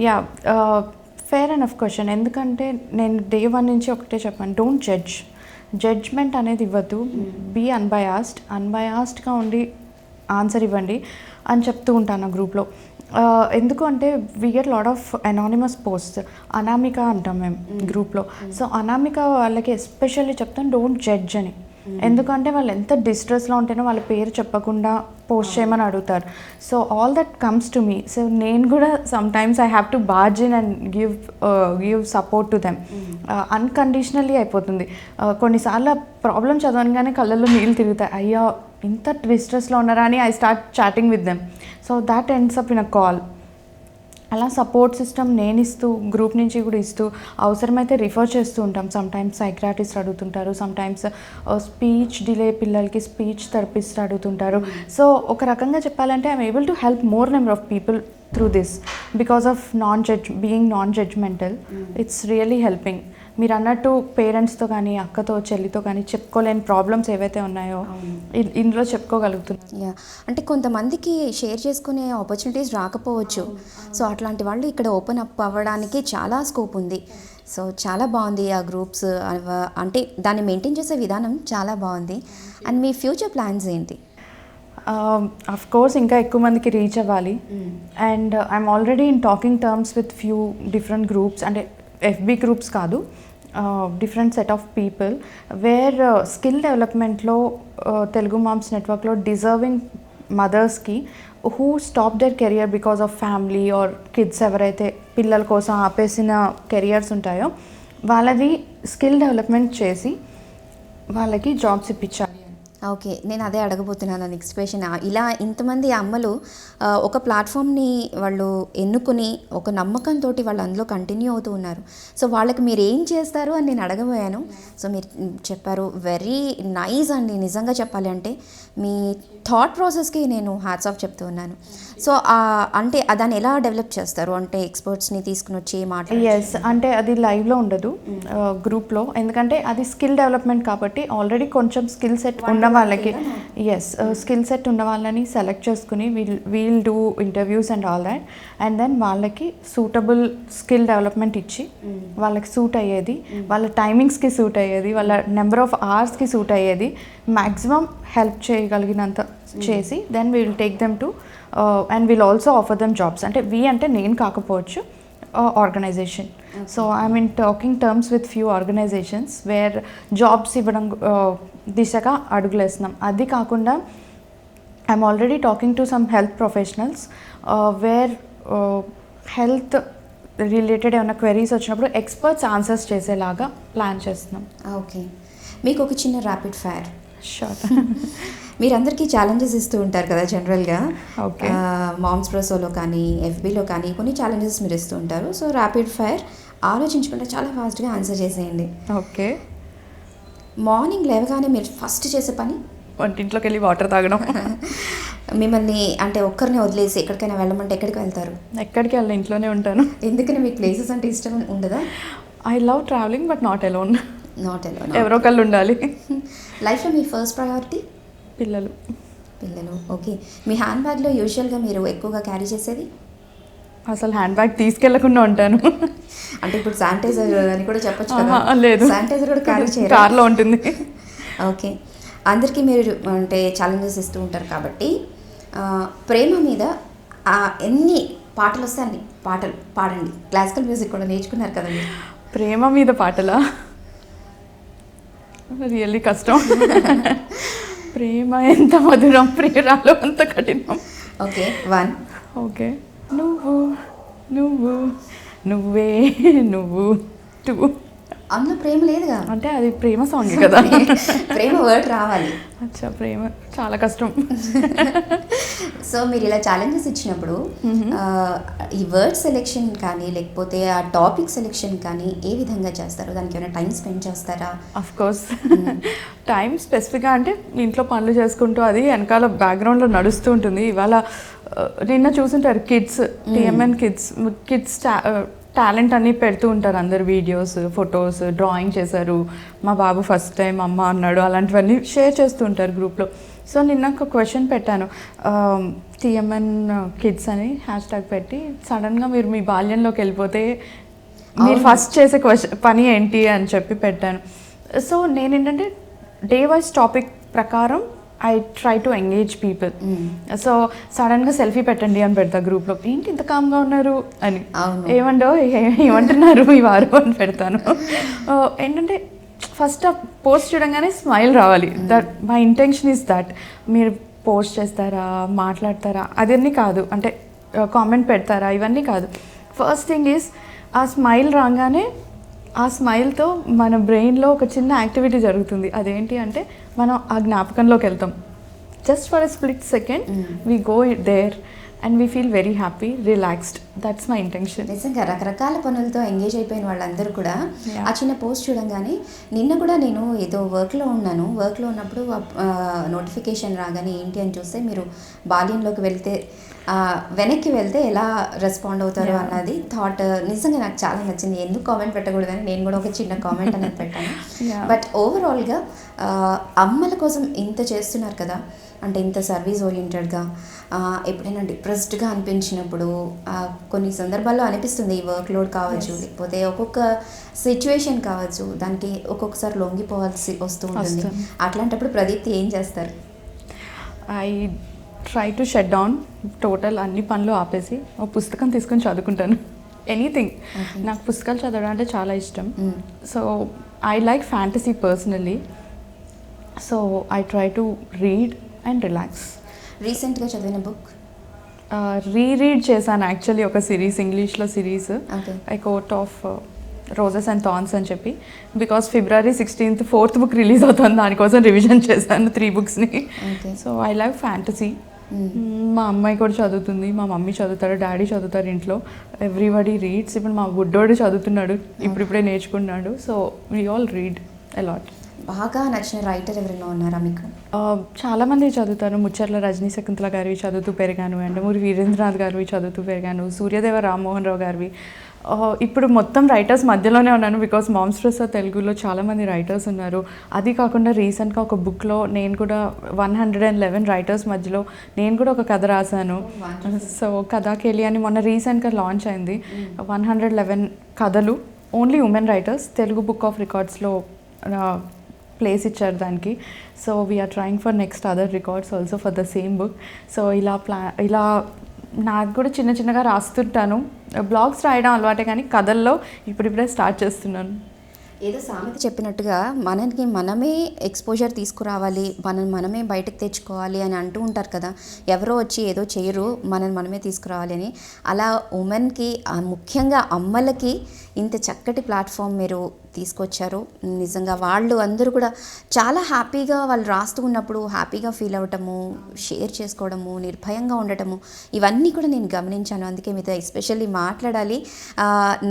Yeah, fair enough question. ఎందుకంటే నేను డే 1 నుంచి ఒకటే చెప్పాను, డోంట్ జడ్జ్మెంట్ అనేది ఇవ్వద్దు, బీ అన్బయాస్డ్గా ఉండి ఆన్సర్ ఇవ్వండి అని చెప్తూ ఉంటాను గ్రూప్లో. ఎందుకు అంటే we get lot of anonymous post, Anamika అంటాం మేము గ్రూప్లో. సో అనామిక వాళ్ళకి ఎస్పెషల్లీ చెప్తాను డోంట్ జడ్జ్ అని. ఎందుకంటే వాళ్ళు ఎంత డిస్ట్రెస్లో ఉంటేనో వాళ్ళ పేరు చెప్పకుండా పోస్ట్ చేయమని అడుగుతారు. So all that comes to me. So నేను కూడా sometimes I have to barge in and give support to them. Unconditionally అయిపోతుంది. కొన్నిసార్లు ప్రాబ్లం చదవగానే కళ్ళల్లో నీళ్ళు తిరుగుతాయి, అయ్యో ఇంత డిస్ట్రెస్లో ఉన్నారా అని I start chatting with them. So that ends up in a call. అలా సపోర్ట్ సిస్టమ్ నేను ఇస్తూ గ్రూప్ నుంచి కూడా ఇస్తూ అవసరమైతే రిఫర్ చేస్తూ ఉంటాం. సమ్టైమ్స్ సైక్రాటిస్ట్ అడుగుతుంటారు, సమ్టైమ్స్ స్పీచ్ డిలే పిల్లలకి స్పీచ్ థెరపిస్ట్ అడుగుతుంటారు. సో ఒక రకంగా చెప్పాలంటే I'm able to help more number of people through this because of being non judgemental. It's really helping. మీరు అన్నట్టు పేరెంట్స్తో కానీ అక్కతో చెల్లితో కానీ చెప్పుకోలేని ప్రాబ్లమ్స్ ఏవైతే ఉన్నాయో ఇందులో చెప్పుకోగలుగుతున్నాను. యా, అంటే కొంతమందికి షేర్ చేసుకునే ఆపర్చునిటీస్ రాకపోవచ్చు. సో అట్లాంటి వాళ్ళు ఇక్కడ ఓపెన్ అప్ అవ్వడానికి చాలా స్కోప్ ఉంది. సో చాలా బాగుంది ఆ గ్రూప్స్, అంటే దాన్ని మెయింటైన్ చేసే విధానం చాలా బాగుంది. అండ్ మీ ఫ్యూచర్ ప్లాన్స్ ఏంటి? అఫ్ కోర్స్ ఇంకా ఎక్కువ మందికి రీచ్ అవ్వాలి. And I'm already in talking terms with few different groups, అంటే FB గ్రూప్స్ కాదు, different set of people where skill డెవలప్మెంట్లో తెలుగు మామ్స్ నెట్వర్క్లో డిజర్వింగ్ మదర్స్కి who stop their career because of family or kids, ఎవరైతే పిల్లల కోసం ఆపేసిన కెరియర్స్ ఉంటాయో వాళ్ళది స్కిల్ డెవలప్మెంట్ చేసి వాళ్ళకి జాబ్స్ ఇప్పించాలి. ఓకే, నేను అదే అడగబోతున్నాను నెక్స్ట్ క్వశ్చన్. ఇలా ఇంతమంది అమ్మలు ఒక ప్లాట్ఫామ్ని వాళ్ళు ఎన్నుకుని ఒక నమ్మకంతో వాళ్ళు అందులో కంటిన్యూ అవుతూ ఉన్నారు. సో వాళ్ళకి మీరు ఏం చేస్తారు అని నేను అడగబోయాను. సో మీరు చెప్పారు, వెరీ నైస్ అండి. నిజంగా చెప్పాలి అంటే మీ థాట్ ప్రాసెస్కి నేను హ్యాట్స్ ఆఫ్ చెప్తూ ఉన్నాను. సో అంటే దాన్ని ఎలా డెవలప్ చేస్తారు? అంటే ఎక్స్పర్ట్స్ని తీసుకుని వచ్చి ఎస్, అంటే అది లైవ్లో ఉండదు గ్రూప్లో, ఎందుకంటే అది స్కిల్ డెవలప్మెంట్ కాబట్టి ఆల్రెడీ కొంచెం స్కిల్ సెట్ ఉన్న వాళ్ళకి స్కిల్ సెట్ ఉన్న వాళ్ళని సెలెక్ట్ చేసుకుని we'll do interviews and all that, and then వాళ్ళకి సూటబుల్ స్కిల్ డెవలప్మెంట్ ఇచ్చి వాళ్ళకి సూట్ అయ్యేది, వాళ్ళ టైమింగ్స్కి సూట్ అయ్యేది, వాళ్ళ నెంబర్ ఆఫ్ అవర్స్కి సూట్ అయ్యేది మ్యాక్సిమం హెల్ప్ చేయగలిగినంత చేసి then we will take them to and will also offer them jobs. అంటే అంటే నేను కాకపోవచ్చు, organization. So I'm in talking terms with few organizations where jobs ఇవ్వడం దిశగా అడుగులేస్తున్నాం. అది కాకుండా I'm already talking to some health professionals where health related ఏమైనా క్వెరీస్ వచ్చినప్పుడు ఎక్స్పర్ట్స్ ఆన్సర్స్ చేసేలాగా ప్లాన్ చేస్తున్నాం. ఓకే, మీకు ఒక చిన్న ర్యాపిడ్ ఫైర్. షూర్. మీరందరికీ ఛాలెంజెస్ ఇస్తూ ఉంటారు కదా జనరల్గా. ఓకే, మామ్స్ ప్రోసోలో కానీ FBలో కానీ కొన్ని ఛాలెంజెస్ మీరు ఇస్తూ ఉంటారు. సో ర్యాపిడ్ ఫైర్ ఆలోచించుకుంటే చాలా ఫాస్ట్గా ఆన్సర్ చేసేయండి. ఓకే. మార్నింగ్ లేవగానే మీరు ఫస్ట్ చేసే పని? వంటింట్లోకి వెళ్ళి వాటర్ తాగడం. మిమ్మల్ని అంటే ఒక్కరిని వదిలేసి ఎక్కడికైనా వెళ్ళమంటే ఎక్కడికి వెళ్తారు? ఎక్కడికి వెళ్ళి ఇంట్లోనే ఉంటాను. ఎందుకని మీకు ప్లేసెస్ అంటే ఇష్టం ఉండదా? I love travelling but not alone. ఎవరో ఒకళ్ళు ఉండాలి. లైఫ్లో మీ ఫస్ట్ ప్రయారిటీ? పిల్లలు. ఓకే. మీ హ్యాండ్ బ్యాగ్లో యూజువల్గా మీరు ఎక్కువగా క్యారీ చేసేది? అసలు హ్యాండ్ బ్యాగ్ తీసుకెళ్లకుండా ఉంటాను. అంటే ఇప్పుడు శానిటైజర్ అని కూడా చెప్పొచ్చు కదా. లేదు, శానిటైజర్ కూడా క్యారీ చేయాలి, కార్లో ఉంటుంది. ఓకే. అందరికీ మీరు అంటే ఛాలెంజెస్ ఇస్తూ ఉంటారు కాబట్టి ప్రేమ మీద ఎన్ని పాటలు వస్తే అన్ని పాటలు పాడండి. క్లాసికల్ మ్యూజిక్ కూడా నేర్చుకున్నారు కదా మీరు. ప్రేమ మీద పాటలా? రియల్లీ కష్టం. ప్రేమ ఎంత మధురం, ప్రేరాలు అంత కఠినం. ఓకే, 1. ఓకే. నువ్వు నువ్వు నువ్వే నువ్వు 2. అందులో ప్రేమ లేదుగా. అంటే అది ప్రేమ సాంగ్ కదా. ప్రేమ వర్డ్ రావాలి. అచ్చా, ప్రేమ చాలా కష్టం. సో మీరు ఇలా ఛాలెంజెస్ ఇచ్చినప్పుడు ఈ వర్డ్ సెలెక్షన్ కానీ లేకపోతే ఆ టాపిక్ సెలెక్షన్ కానీ ఏ విధంగా చేస్తారు? దానికి ఏమైనా టైం స్పెండ్ చేస్తారా? అఫ్ కోర్స్ టైం స్పెసిఫిక్గా అంటే ఇంట్లో పనులు చేసుకుంటూ అది వెనకాల బ్యాక్గ్రౌండ్లో నడుస్తూ ఉంటుంది. ఇవాళ నిన్న చూసుంటారు కిడ్స్, TMN కిడ్స్ టాలెంట్ అన్నీ పెడుతూ ఉంటారు అందరు, వీడియోస్, ఫొటోస్, డ్రాయింగ్ చేశారు, మా బాబు ఫస్ట్ టైం అమ్మ అన్నాడు, అలాంటివన్నీ షేర్ చేస్తూ ఉంటారు గ్రూప్లో. సో నిన్న ఒక క్వశ్చన్ పెట్టాను, TMN కిడ్స్ అని హ్యాష్ట్యాగ్ పెట్టి, సడన్గా మీరు మీ బాల్యంలోకి వెళ్ళిపోతే మీరు ఫస్ట్ చేసే పని ఏంటి అని చెప్పి పెట్టాను. సో నేనేంటంటే డే వైజ్ టాపిక్ ప్రకారం I try to engage people. So సడన్గా సెల్ఫీ పెట్టండి అని పెడతా గ్రూప్లో, ఏంటి ఇంత కామ్గా ఉన్నారు అని, ఏమంటున్నారు ఈ వారు అని పెడతాను. ఏంటంటే ఫస్ట్ ఆ పోస్ట్ చూడంగానే స్మైల్ రావాలి. That my intention is that. మీరు పోస్ట్ చేస్తారా, మాట్లాడతారా, అదన్నీ కాదు, అంటే కామెంట్ పెడతారా, ఇవన్నీ కాదు. ఫస్ట్ థింగ్ ఈజ్ ఆ స్మైల్ రాగానే ఆ స్మైల్తో మన బ్రెయిన్లో ఒక చిన్న యాక్టివిటీ జరుగుతుంది. అదేంటి అంటే మనం ఆ జ్ఞాపకంలోకి వెళ్తాం. Just for a split second we go there and we feel very happy, relaxed. That's my intention. నిజంగా రకరకాల పనులతో ఎంగేజ్ అయిపోయిన వాళ్ళందరూ కూడా Yeah. ఆ చిన్న పోస్ట్ చూడంగానే, నిన్న కూడా నేను ఏదో వర్క్లో ఉన్నప్పుడు నోటిఫికేషన్ రాగానే ఏంటి అని చూస్తే మీరు బాల్యంలోకి వెళ్తే వెనక్కి వెళ్తే ఎలా రెస్పాండ్ అవుతారు Yeah. అన్నది థాట్ నిజంగా నాకు చాలా నచ్చింది. ఎందుకు కామెంట్ పెట్టకూడదని నేను కూడా ఒక చిన్న కామెంట్ అనేది పెట్టాను. Yeah. బట్ ఓవరాల్గా అమ్మల కోసం ఇంత చేస్తున్నారు కదా, అంటే ఇంత సర్వీస్ ఓరియంటెడ్గా, ఎప్పుడైనా డిప్రెస్డ్గా అనిపించినప్పుడు కొన్ని సందర్భాల్లో అనిపిస్తుంది ఈ వర్క్ లోడ్ కావచ్చు, లేకపోతే ఒక్కొక్క సిచ్యువేషన్ కావచ్చు, దానికి ఒక్కొక్కసారి లొంగిపోవాల్సి వస్తూ ఉంటుంది. అట్లాంటప్పుడు ప్రదీప్తి ఏం చేస్తారు? I try to shut down, total అన్ని పనులు ఆపేసి ఒక పుస్తకం తీసుకొని చదువుకుంటాను. ఎనీథింగ్. నాకు పుస్తకాలు చదవడం అంటే చాలా ఇష్టం. So I like fantasy personally. So I try to read and relax. రీసెంట్గా చదివిన బుక్? రీరీడ్ చేశాను యాక్చువల్లీ ఒక సిరీస్, ఇంగ్లీష్లో series, Okay. I court of roses and thorns అని చెప్పి. Because February 16th 4th book release అవుతుంది, దానికోసం రివిజన్ చేశాను 3 బుక్స్ని. Okay. So I love fantasy. మా అమ్మాయి కూడా చదువుతుంది, మా మమ్మీ చదువుతారు, డాడీ చదువుతారు ఇంట్లో. Everybody reads. ఇప్పుడు మా బుడ్డోడు చదువుతున్నాడు, ఇప్పుడిప్పుడే నేర్చుకున్నాడు. So we all read a lot. బాగా నచ్చిన రైటర్ ఎవరైనా ఉన్నారా మీకు? చాలామంది చదువుతారు. ముచ్చర్ల రజనీ శకుంతల గారివి చదువుతూ పెరిగాను, ఎండమూరి వీరేంద్రనాథ్ గారివి చదువుతూ పెరిగాను, సూర్యదేవ రామ్మోహన్ రావు గారివి. ఇప్పుడు మొత్తం రైటర్స్ మధ్యలోనే ఉన్నాను, బికాస్ మామ్స్ ప్రసాద్ తెలుగులో చాలామంది రైటర్స్ ఉన్నారు. అది కాకుండా రీసెంట్గా ఒక బుక్లో నేను కూడా 111 రైటర్స్ మధ్యలో నేను కూడా ఒక కథ రాశాను. సో కథాకేలి అని మొన్న రీసెంట్గా లాంచ్ అయింది. 111 కథలు, only women writers, Telugu book of రికార్డ్స్లో ప్లేస్ ఇచ్చారు దానికి. So we are trying for next other records also for the same book. So ఇలా నాకు కూడా చిన్న చిన్నగా రాస్తుంటాను. బ్లాగ్స్ రాయడం అలవాటే, కానీ కథల్లో ఇప్పుడిప్పుడే స్టార్ట్ చేస్తున్నాను. ఏదో సామెత చెప్పినట్టుగా మనకి మనమే ఎక్స్పోజర్ తీసుకురావాలి, మనమే బయటకు తెచ్చుకోవాలి అని అంటూ ఉంటారు కదా. ఎవరో వచ్చి ఏదో చేయరు, మనమే తీసుకురావాలి అని. అలా ఉమెన్కి, ముఖ్యంగా అమ్మలకి ఇంత చక్కటి ప్లాట్ఫామ్ మీరు తీసుకొచ్చారు. నిజంగా వాళ్ళు అందరూ కూడా చాలా హ్యాపీగా, వాళ్ళు రాస్తూ ఉన్నప్పుడు హ్యాపీగా ఫీల్ అవ్వటము, షేర్ చేసుకోవడము, నిర్భయంగా ఉండటము, ఇవన్నీ కూడా నేను గమనించాను. అందుకే మీతో ఎస్పెషల్లీ మాట్లాడాలి,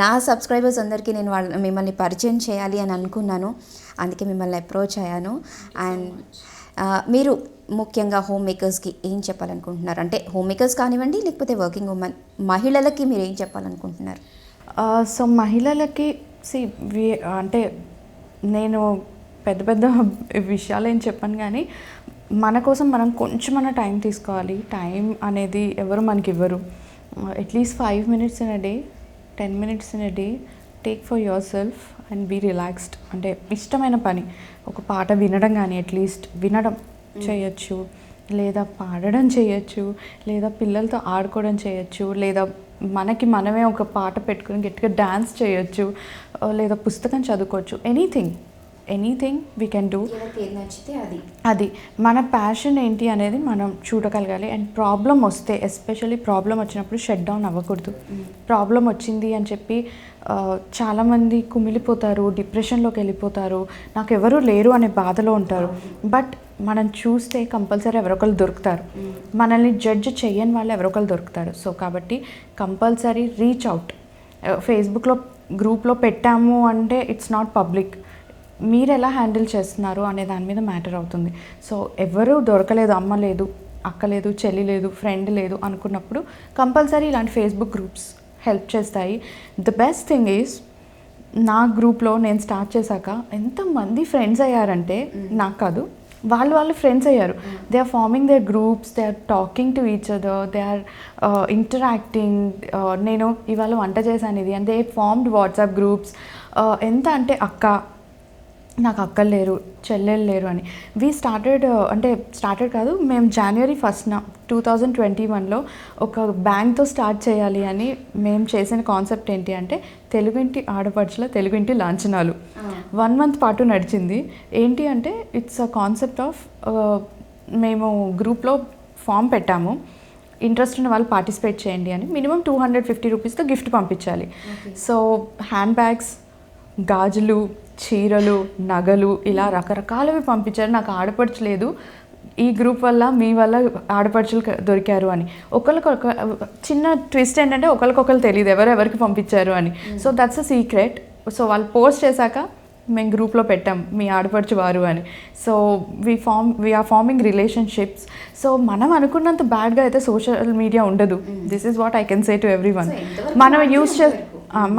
నా సబ్స్క్రైబర్స్ అందరికీ నేను మిమ్మల్ని పరిచయం చేయాలి అని అనుకున్నాను. అందుకే మిమ్మల్ని అప్రోచ్ అయ్యాను. అండ్ మీరు ముఖ్యంగా హోమ్ మేకర్స్కి ఏం చెప్పాలనుకుంటున్నారు? అంటే హోమ్ మేకర్స్ కానివ్వండి, లేకపోతే వర్కింగ్ ఉమెన్ మహిళలకి మీరు ఏం చెప్పాలనుకుంటున్నారు? సో మహిళలకి అంటే నేను పెద్ద పెద్ద విషయాలు ఏం చెప్పాను, కానీ మన కోసం మనం కొంచెం టైం తీసుకోవాలి. టైం అనేది ఎవరు మనకి ఇవ్వరు. At least 5 minutes in a day, 10 minutes in a day, take for yourself and be relaxed. అంటే ఇష్టమైన పని, ఒక పాట వినడం కానీ, అట్లీస్ట్ వినడం చేయొచ్చు, లేదా పాడడం చేయొచ్చు, లేదా పిల్లలతో ఆడుకోవడం చేయొచ్చు, లేదా మనమే ఒక పాట పెట్టుకుని గట్టిగా డ్యాన్స్ చేయొచ్చు, లేదా పుస్తకం చదువుకోవచ్చు. Anything we can do. అది మన ప్యాషన్ ఏంటి అనేది మనం చూడగలగాలి. అండ్ ప్రాబ్లం వస్తే, ఎస్పెషల్లీ ప్రాబ్లం వచ్చినప్పుడు షట్ డౌన్ అవ్వకూడదు. ప్రాబ్లం వచ్చింది అని చెప్పి చాలామంది కుమిలిపోతారు, డిప్రెషన్లోకి వెళ్ళిపోతారు, నాకు ఎవరూ లేరు అనే బాధలో ఉంటారు. బట్ మనం చూస్తే కంపల్సరీ ఎవరొకరు దొరుకుతారు, మనల్ని జడ్జ్ చేయని వాళ్ళు ఎవరొకరు దొరుకుతారు. సో కాబట్టి కంపల్సరీ రీచ్ అవుట్. ఫేస్బుక్లో గ్రూప్లో పెట్టాము అంటే ఇట్స్ నాట్ పబ్లిక్. మీరు ఎలా హ్యాండిల్ చేస్తున్నారు అనే దాని మీద మ్యాటర్ అవుతుంది. సో ఎవరు దొరకలేదు, అమ్మ లేదు, అక్క లేదు, చెల్లి లేదు, ఫ్రెండ్ లేదు అనుకున్నప్పుడు కంపల్సరీ ఇలాంటి ఫేస్బుక్ గ్రూప్స్ హెల్ప్ చేస్తాయి. ద బెస్ట్ థింగ్ ఈజ్, నా గ్రూప్లో నేను స్టార్ట్ చేశాక ఎంతమంది ఫ్రెండ్స్ అయ్యారంటే, నాకు కాదు, వాళ్ళు ఫ్రెండ్స్ అయ్యారు. They are forming their groups, they are talking to each other, they are interacting. నేను ఇవాళ వంట చేశాను ఇది, and they formed WhatsApp groups. ఎంత అంటే నాకు అక్కలు లేరు, చెల్లెలు లేరు అని. స్టార్టెడ్ కాదు, మేము January 1st 2021లో ఒక బ్యాంక్తో స్టార్ట్ చేయాలి అని మేము చేసిన కాన్సెప్ట్ ఏంటి అంటే, తెలుగింటి ఆడపడుచుల తెలుగింటి లాంఛనాలు. 1 month పాటు నడిచింది. ఏంటి అంటే, ఇట్స్ అ కాన్సెప్ట్ ఆఫ్, మేము గ్రూప్లో ఫామ్ పెట్టాము, ఇంట్రెస్ట్ ఉన్న వాళ్ళు పార్టిసిపేట్ చేయండి అని. మినిమం 250 రూపీస్తో గిఫ్ట్ పంపించాలి. సో హ్యాండ్ బ్యాగ్స్, గాజులు, చీరలు, నగలు, ఇలా రకరకాలవి పంపించారు. నాకు ఆడపడచలేదు, ఈ గ్రూప్ వల్ల మీ వల్ల ఆడపడుచులు దొరికారు అని. ఒకరికొక చిన్న ట్విస్ట్ ఏంటంటే ఒకరికొకరు తెలియదు ఎవరెవరికి పంపించారు అని. So that's a secret. So వాళ్ళు పోస్ట్ చేశాక మేము గ్రూప్లో పెట్టాం మీ ఆడపడుచు వారు అని. So we're forming relationships. So మనం అనుకున్నంత బ్యాడ్గా అయితే సోషల్ మీడియా ఉండదు. This is what I can say to every one. మనం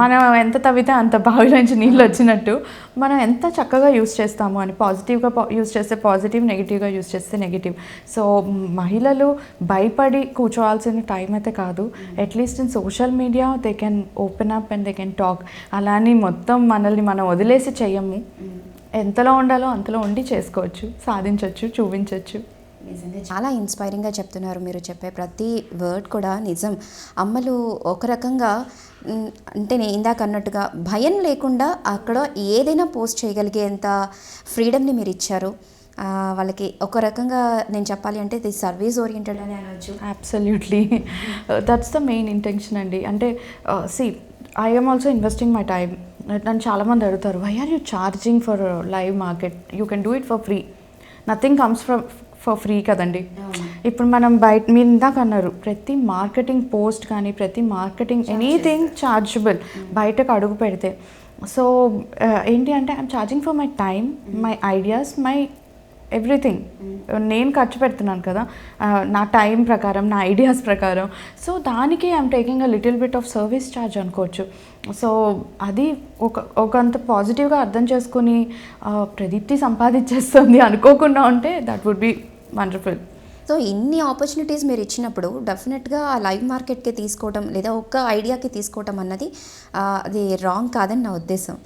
మనం ఎంత తవ్వితే అంత బావిలోంచి నీళ్ళు వచ్చినట్టు మనం ఎంత చక్కగా యూస్ చేస్తాము అని. పాజిటివ్గా యూస్ చేస్తే పాజిటివ్, నెగిటివ్గా యూస్ చేస్తే నెగిటివ్. సో మహిళలు భయపడి కూర్చోవాల్సిన టైం అయితే కాదు. At least in social media they can open up and they can talk. అలాని మొత్తం మనల్ని మనం వదిలేసి చెయ్యము. ఎంతలో ఉండాలో అంతలో ఉండి చేసుకోవచ్చు, సాధించవచ్చు, చూపించవచ్చు. నిజంగా చాలా ఇన్స్పైరింగ్గా చెప్తున్నారు. మీరు చెప్పే ప్రతి వర్డ్ కూడా నిజం. అమ్మలు ఒక రకంగా అంటే నేను ఇందాక అన్నట్టుగా భయం లేకుండా అక్కడ ఏదైనా పోస్ట్ చేయగలిగేంత ఫ్రీడమ్ని మీరు ఇచ్చారు వాళ్ళకి. ఒక రకంగా నేను చెప్పాలి అంటే ఇది సర్వీస్ ఓరియంటెడ్ అని అనవచ్చు. Absolutely, that's the main intention అండి. అంటే see I am also investing my time. నన్ను చాలామంది అడుగుతారు, why are you charging for live market, you can do it for free. Nothing comes for free కదండి. ఇప్పుడు మనం బయట మీరు ఇందాక అన్నారు ప్రతి మార్కెటింగ్ పోస్ట్ కానీ ప్రతి మార్కెటింగ్ ఎనీథింగ్ ఛార్జబుల్ బయటకు అడుగు పెడితే. సో ఏంటి అంటే I'm charging for my time, my ideas, my everything. నేను ఖర్చు పెడుతున్నాను కదా నా టైం ప్రకారం, నా ఐడియాస్ ప్రకారం. సో దానికి I'm taking a little bit of service charge అనుకోవచ్చు. సో అది ఒకంత పాజిటివ్గా అర్థం చేసుకుని ప్రదీప్తి సంపాదించేస్తుంది అనుకోకుండా ఉంటే that would be wonderful. So ఇన్ని ఆపర్చునిటీస్ మీరు ఇచ్చినప్పుడు డెఫినెట్గా ఆ లైవ్ మార్కెట్కి తీసుకోవటం లేదా ఒక్క ఐడియాకి తీసుకోవటం అన్నది అది రాంగ్ కాదని నా ఉద్దేశం.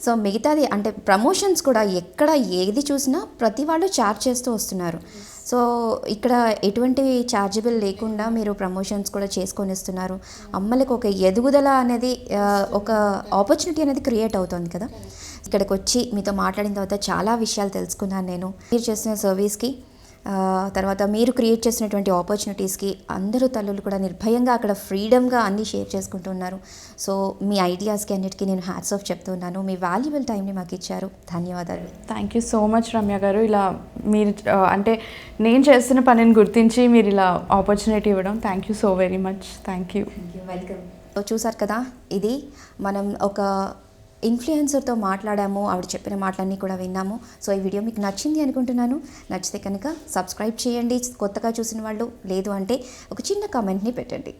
సో మిగతాది అంటే ప్రమోషన్స్ కూడా ఎక్కడ ఏది చూసినా ప్రతి వాళ్ళు ఛార్జ్ చేస్తూ వస్తున్నారు. సో ఇక్కడ ఎటువంటి ఛార్జబుల్ లేకుండా మీరు ప్రమోషన్స్ కూడా చేసుకొని ఇస్తున్నారు. అమ్మలకు ఒక ఎదుగుదల అనేది ఒక ఆపర్చునిటీ అనేది క్రియేట్ అవుతుంది కదా. ఇక్కడికి వచ్చి మీతో మాట్లాడిన తర్వాత చాలా విషయాలు తెలుసుకున్నాను నేను. మీరు చేస్తున్న సర్వీస్కి తర్వాత మీరు క్రియేట్ చేసినటువంటి ఆపర్చునిటీస్కి అందరూ తల్లులు కూడా నిర్భయంగా అక్కడ ఫ్రీడమ్గా అన్నీ షేర్ చేసుకుంటున్నారు. సో మీ ఐడియాస్కి అన్నిటికీ నేను హ్యాట్స్ ఆఫ్ చెప్తున్నాను. మీ వాల్యుబుల్ టైంని మాకు ఇచ్చారు. ధన్యవాదాలు. Thank you so much Ramya గారు. ఇలా మీరు అంటే నేను చేస్తున్న పనిని గుర్తించి మీరు ఇలా ఆపర్చునిటీ ఇవ్వడం thank you so very much. Thank you. Welcome. చూసారు కదా, ఇది మనం ఒక ఇన్ఫ్లుయెన్సర్తో మాట్లాడాము. ఆవిడ చెప్పిన మాటలన్నీ కూడా విన్నాము. సో ఈ వీడియో మీకు నచ్చింది అనుకుంటున్నాను. నచ్చితే కనుక సబ్స్క్రైబ్ చేయండి కొత్తగా చూసిన వాళ్ళు. లేదు అంటే ఒక చిన్న కామెంట్ని పెట్టండి.